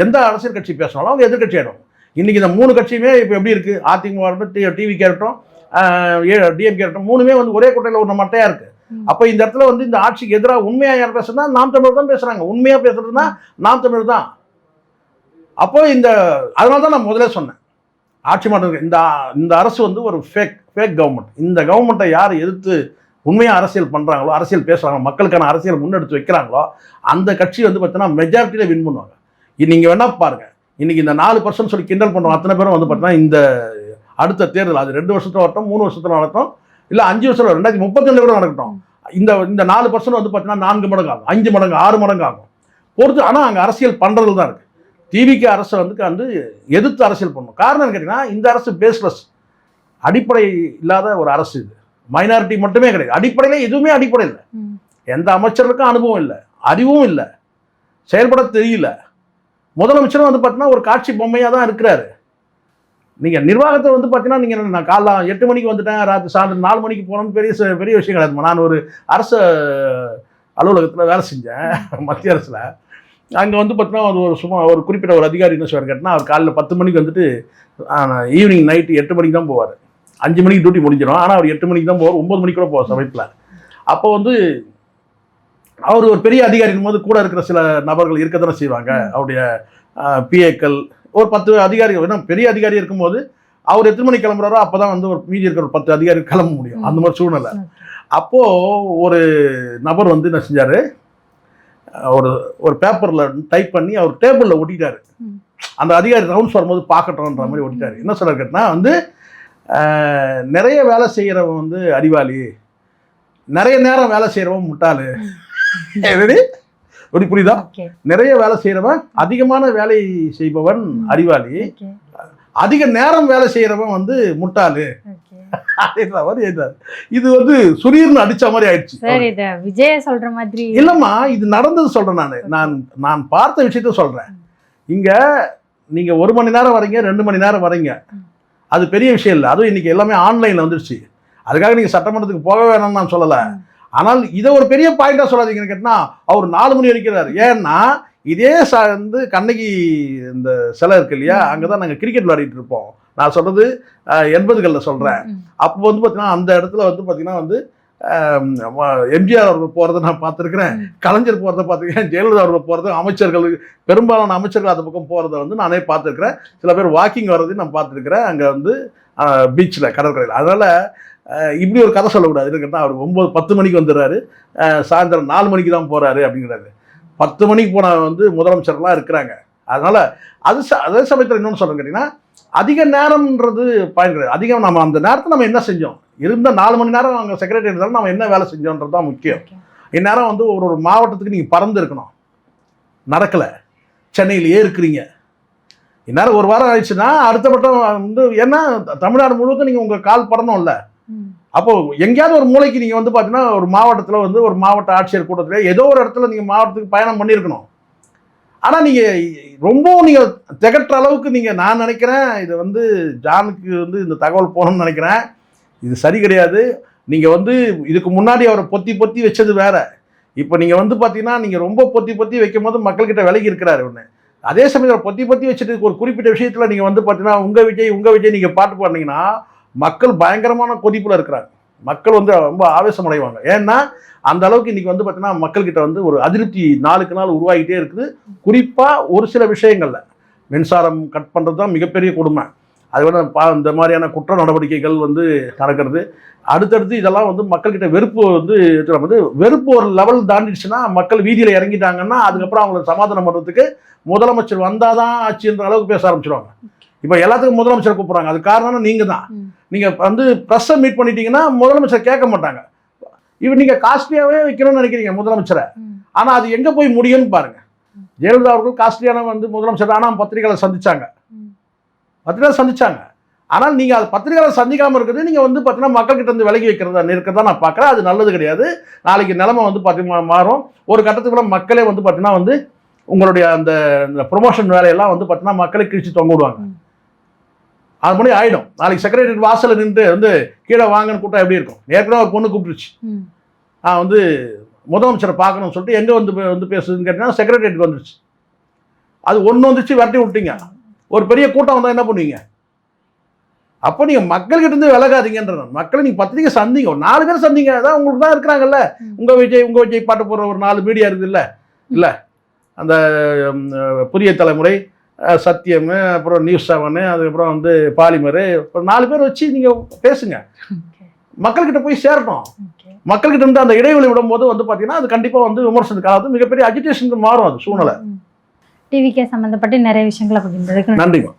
எந்த அரசியல் கட்சி பேசினாலும் அவங்க எதிர்கட்சி ஆகிடும். இன்றைக்கி இந்த 3 கட்சியுமே இப்போ எப்படி இருக்குது, அதிமுக இருக்கட்டும், டிவி கேரட்டும், டிஎம்கே இருக்கட்டும், 3மே வந்து ஒரே கூட்டையில் ஒரு மட்டையாக இருக்குது. அப்போ இந்த இடத்துல வந்து இந்த ஆட்சிக்கு எதிராக உண்மையாக யார் பேசுறதுனா நாம் தமிழர் தான் பேசுகிறாங்க. உண்மையாக பேசுறதுனா நாம் தமிழர் தான். அப்போ அதனால தான் நான் முதல்ல சொன்னேன், ஆட்சி மாற்றம் இந்த அரசு வந்து ஒரு ஃபேக் கவர்மெண்ட். இந்த கவர்மெண்ட்டை யார் எதிர்த்து உண்மையாக அரசியல் பண்ணுறாங்களோ, அரசியல் பேசுகிறாங்களோ, மக்களுக்கான அரசியல் முன்னெடுத்து வைக்கிறாங்களோ அந்த கட்சி வந்து பார்த்தீங்கன்னா மெஜாரிட்டியில் வின் பண்ணுவாங்க. நீங்கள் வேணால் பாருங்கள், இன்றைக்கி இந்த 4% சொல்லி கிண்டல் பண்ணுறோம் அத்தனை பேரும் வந்து பார்த்தீங்கன்னா இந்த அடுத்த தேர்தல் அது 2 வருஷத்தில் வரட்டும், 3 வருஷத்தில் நடக்கும், இல்லை 5 வருஷத்தில் 2032 கூட நடக்கட்டும், இந்த 4% வந்து பார்த்தீங்கன்னா 4 மடங்கு ஆகும், 5 மடங்கு 6 மடங்கு ஆகும் பொறுத்து. ஆனால் அங்கே அரசியல் பண்ணுறது தான் இருக்குது. டிவிக்கு அரசை வந்து எதிர்த்து அரசியல் பண்ணணும். காரணம் கேட்டிங்கன்னா இந்த அரசு பேஸ்லெஸ், அடிப்படை இல்லாத ஒரு அரசு. இது மைனாரிட்டி மட்டுமே கிடையாது, அடிப்படையில் எதுவுமே அடிப்படை இல்லை. எந்த அமைச்சர்களுக்கும் அனுபவம் இல்லை, அறிவும் இல்லை, செயல்பட தெரியல. முதலமைச்சரும் வந்து பார்த்தீங்கன்னா ஒரு காட்சி பொம்மையாக தான் இருக்கிறாரு. நீங்கள் நிர்வாகத்தை வந்து பார்த்தீங்கன்னா நீங்கள் நான் காலைல 8 மணிக்கு வந்துட்டேன், ராத்திரி சாயந்தரம் 4 மணிக்கு போனோம்னு பெரிய விஷயம் கிடையாது. நான் ஒரு அரசு அலுவலகத்தில் வேலை செஞ்சேன், மத்திய அரசில். அங்கே வந்து பார்த்தீங்கன்னா ஒரு குறிப்பிட்ட ஒரு அதிகாரி என்ன சொல்வார் கேட்டால், அவர் காலையில் 10 மணிக்கு வந்துட்டு ஈவினிங் நைட்டு 8 மணிக்கு தான் போவார். 5 மணிக்கு டியூட்டி முடிஞ்சிடும், ஆனால் அவர் 8 மணிக்கு தான் போவார், 9 மணிக்கு கூட போவார் சமயத்தில். அப்போ வந்து அவர் ஒரு பெரிய அதிகாரிக்கும் போது கூட இருக்கிற சில நபர்கள் இருக்க தானே செய்வாங்க, அவருடைய பிஏக்கள் ஒரு 10 அதிகாரிகள். ஏன்னா பெரிய அதிகாரி இருக்கும்போது அவர் எத்தனை மணிக்கு கிளம்புறாரோ அப்போ தான் வந்து ஒரு மீதி இருக்கிற 10 அதிகாரி கிளம்ப முடியும், அந்த மாதிரி சூழ்நிலை. அப்போது ஒரு நபர் வந்து என்ன செஞ்சார், ஒரு பேப்பரில் டைப் பண்ணி அவர் டேபிளில் ஒட்டிட்டார். அந்த அதிகாரி ரவுண்ட்ஸ் வரும்போது பார்க்கட்டும்ன்ற மாதிரி ஒட்டிட்டார். என்ன சொல்ல கேட்டால் வந்து நிறைய வேலை செய்கிறவன் வந்து அறிவாளி, நிறைய நேரம் வேலை செய்கிறவன் முட்டாளு. எப்படி புரியுதா? நிறைய வேலை செய்கிறவன், அதிகமான வேலை செய்பவன் அறிவாளி, அதிக நேரம் வேலை செய்கிறவன் வந்து முட்டாளு அப்படின்ற மாதிரி எழுதாரு. இது வந்து சுரீர்னு அடிச்ச மாதிரி ஆயிடுச்சு. விஜய சொல்ற மாதிரி இல்லம்மா, இது நடந்தது சொல்றேன். நான் பார்த்த விஷயத்த சொல்றேன். இங்க நீங்க 1 மணி நேரம் வரீங்க, 2 மணி நேரம் வரீங்க, அது பெரிய விஷயம் இல்லை. அதுவும் இன்னைக்கு எல்லாமே ஆன்லைன்ல வந்துருச்சு. அதுக்காக நீங்க சட்டமன்றத்துக்கு போக வேணும்னு நான் சொல்லலை. ஆனால் இதை ஒரு பெரிய பாயிண்டாக சொல்லாதீங்கன்னு கேட்டால், அவர் 4 மணி வரைக்கிறார். ஏன்னா இதே வந்து கண்ணகி இந்த சிலை இருக்கு இல்லையா, அங்கே தான் நாங்கள் கிரிக்கெட் விளையாடிட்டு இருப்போம். நான் சொல்கிறது 80களில் சொல்கிறேன். அப்போ வந்து பார்த்தீங்கன்னா அந்த இடத்துல வந்து பார்த்தீங்கன்னா வந்து எம்ஜிஆர் அவர்கள் போகிறத நான் பார்த்துருக்குறேன், கலைஞர் போகிறத பார்த்துருக்கேன், ஜெயலலிதா அவர்கள் போகிறது, அமைச்சர்கள் பெரும்பாலான அமைச்சர்கள் அந்த பக்கம் போகிறத வந்து நானே பார்த்துருக்குறேன். சில பேர் வாக்கிங் வர்றதையும் நான் பார்த்துருக்குறேன் அங்கே வந்து பீச்சில், கடற்கரையில். அதனால் இப்படி ஒரு கதை சொல்லக்கூடாது. கேட்டால் அவர் 9-10 மணிக்கு வந்துடுறாரு, சாயந்தரம் 4 மணிக்கு தான் போகிறாரு அப்படிங்கிறாரு. 10 மணிக்கு போனால் வந்து முதலமைச்சர்லாம் இருக்கிறாங்க. அதனால் அதே சமயத்தில் இன்னொன்று சொல்கிறேன் கேட்டிங்கன்னா, அதிக நேரம்ன்றது பாயிண்ட் கிடையாது. அதிகம் நம்ம அந்த நேரத்தில் நம்ம என்ன செஞ்சோம், இருந்த 4 மணி நேரம் அங்கே செக்ரட்டரி இருந்தாலும் நம்ம என்ன வேலை செஞ்சோன்றது தான் முக்கியம். இந்நேரம் வந்து ஒரு மாவட்டத்துக்கு நீங்கள் பறந்து இருக்கணும், நடக்கலை, சென்னையிலேயே இருக்கிறீங்க. இந்நேரம் ஒரு வாரம் ஆயிடுச்சுன்னா அடுத்த பட்டம் வந்து ஏன்னா தமிழ்நாடு முழுவதும் நீங்கள் உங்கள் கால் படணும்ல. அப்போது எங்கேயாவது ஒரு மூளைக்கு நீங்கள் வந்து பார்த்தீங்கன்னா ஒரு மாவட்டத்தில் வந்து ஒரு மாவட்ட ஆட்சியர் கூட்டத்தில் ஏதோ ஒரு இடத்துல நீங்கள் மாவட்டத்துக்கு பயணம் பண்ணியிருக்கணும். ஆனால் நீங்கள் ரொம்பவும் நீங்கள் திகட்டுற அளவுக்கு நான் நினைக்கிறேன் இது வந்து ஜானுக்கு வந்து இந்த தகவல் போகணும்னு நினைக்கிறேன். இது சரி கிடையாது. நீங்கள் வந்து இதுக்கு முன்னாடி அவரை பொத்தி வச்சது வேற. இப்போ நீங்கள் வந்து பார்த்தீங்கன்னா நீங்கள் ரொம்ப பொத்தி வைக்கும் போது மக்கள்கிட்ட விலகி இருக்கிறாரு ஒன்று. அதே சமயம் பொத்தி வச்சுட்டு ஒரு குறிப்பிட்ட விஷயத்தில் நீங்கள் வந்து பார்த்தீங்கன்னா உங்கள் விஜய் நீங்கள் பாட்டு பாடினீங்கன்னா மக்கள் பயங்கரமான கொதிப்பில் இருக்கிறாங்க. மக்கள் வந்து ரொம்ப ஆவேசம் அடைவாங்க. ஏன்னா அந்த அளவுக்கு இன்றைக்கி வந்து பார்த்தீங்கன்னா மக்கள்கிட்ட வந்து ஒரு அதிருப்தி நாளுக்கு நாள் உருவாகிட்டே இருக்குது. குறிப்பாக ஒரு சில விஷயங்களில் மின்சாரம் கட் பண்ணுறது தான் மிகப்பெரிய கொடுமை. அது விட இந்த மாதிரியான குற்ற நடவடிக்கைகள் வந்து நடக்கிறது. அடுத்தடுத்து இதெல்லாம் வந்து மக்கள்கிட்ட வெறுப்பு வந்து வெறுப்பு ஒரு லெவல் தாண்டிடுச்சுன்னா, மக்கள் வீதியில் இறங்கிட்டாங்கன்னா, அதுக்கப்புறம் அவங்களை சமாதானம் பண்ணுறதுக்கு முதலமைச்சர் வந்தால் தான் ஆச்சுன்ற அளவுக்கு பேச ஆரம்பிச்சிடுவாங்க. இப்போ எல்லாத்துக்கும் முதலமைச்சர் கூப்பிட்றாங்க. அது காரணம் நீங்கள் தான். நீங்கள் வந்து ப்ரெஸ்ஸை மீட் பண்ணிட்டீங்கன்னா முதலமைச்சர் கேட்க மாட்டாங்க. இப்போ நீங்கள் காஸ்ட்லியாகவே வைக்கணும்னு நினைக்கிறீங்க முதலமைச்சரை. ஆனால் அது எங்கே போய் முடியும்னு பாருங்கள். ஜெயலலிதா அவர்கள் காஸ்ட்லியான வந்து முதலமைச்சர் ஆனால் பத்திரிகையாளர் சந்திச்சாங்க. ஆனால் நீங்கள் அது பத்திரிகையாளர் சந்திக்காமல் இருக்கிறது நீங்கள் வந்து பார்த்தீங்கன்னா மக்கள்கிட்ட இருந்து விலகி இருக்கிறதா நான் பார்க்குறேன். அது நல்லது கிடையாது. நாளைக்கு நிலைமை வந்து பார்த்தீங்கன்னா மாறும். ஒரு கட்டத்துக்குள்ள மக்களே வந்து பார்த்தீங்கன்னா வந்து உங்களுடைய அந்த ப்ரொமோஷன் வேலையெல்லாம் வந்து பார்த்தீங்கன்னா மக்களை கிழிச்சு தொங்க விடுவாங்க. அது மாதிரி ஆகிடும். நாளைக்கு செக்ரட்டரியேட் வாசலில் நின்று வந்து கீழே வாங்கன்னு கூட்டம் எப்படி இருக்கும்? ஏற்கனவே ஒரு பொண்ணு கூப்பிட்டுருச்சு, வந்து முதலமைச்சரை பார்க்கணும்னு சொல்லிட்டு எங்கே வந்து பேசுதுன்னு கேட்டீங்கன்னா செக்ரட்டரியேட்டுக்கு வந்துருச்சு. அது ஒன்று வந்துச்சு, விரட்டி விட்டீங்க. ஒரு பெரிய கூட்டம் வந்தால் என்ன பண்ணுவீங்க? அப்போ நீங்கள் மக்கள்கிட்ட இருந்து விலகாதீங்கன்ற. மக்களை நீங்கள் பத்திரிக்கை சந்திங்க, ஒரு 4 பேர் சந்திங்க. அதான் உங்களுக்கு தான் இருக்கிறாங்கல்ல, உங்கள் விஜய் பாட்டு போடுற ஒரு 4 மீடியா இருக்குதுல்ல, இல்லை அந்த புதிய தலைமுறை, சத்தியம், அப்புறம் நியூஸ் 7, அதுக்கப்புறம் வந்து பாலிமர், ஒரு 4 பேர் வச்சு நீங்கள் பேசுங்க. மக்கள்கிட்ட போய் சேரட்டும். மக்கள்கிட்ட இருந்து அந்த இடைவெளி விடும்போது வந்து பார்த்தீங்கன்னா அது கண்டிப்பாக வந்து விமர்சனத்துக்கு ஆகுது, மிகப்பெரிய அஜிடேஷனுக்கு மாறும் அது சூழ்நிலை. டிவிகே சம்மந்தப்பட்டு நிறைய விஷயங்களை பகிர்ந்ததுக்கு நன்றிமா.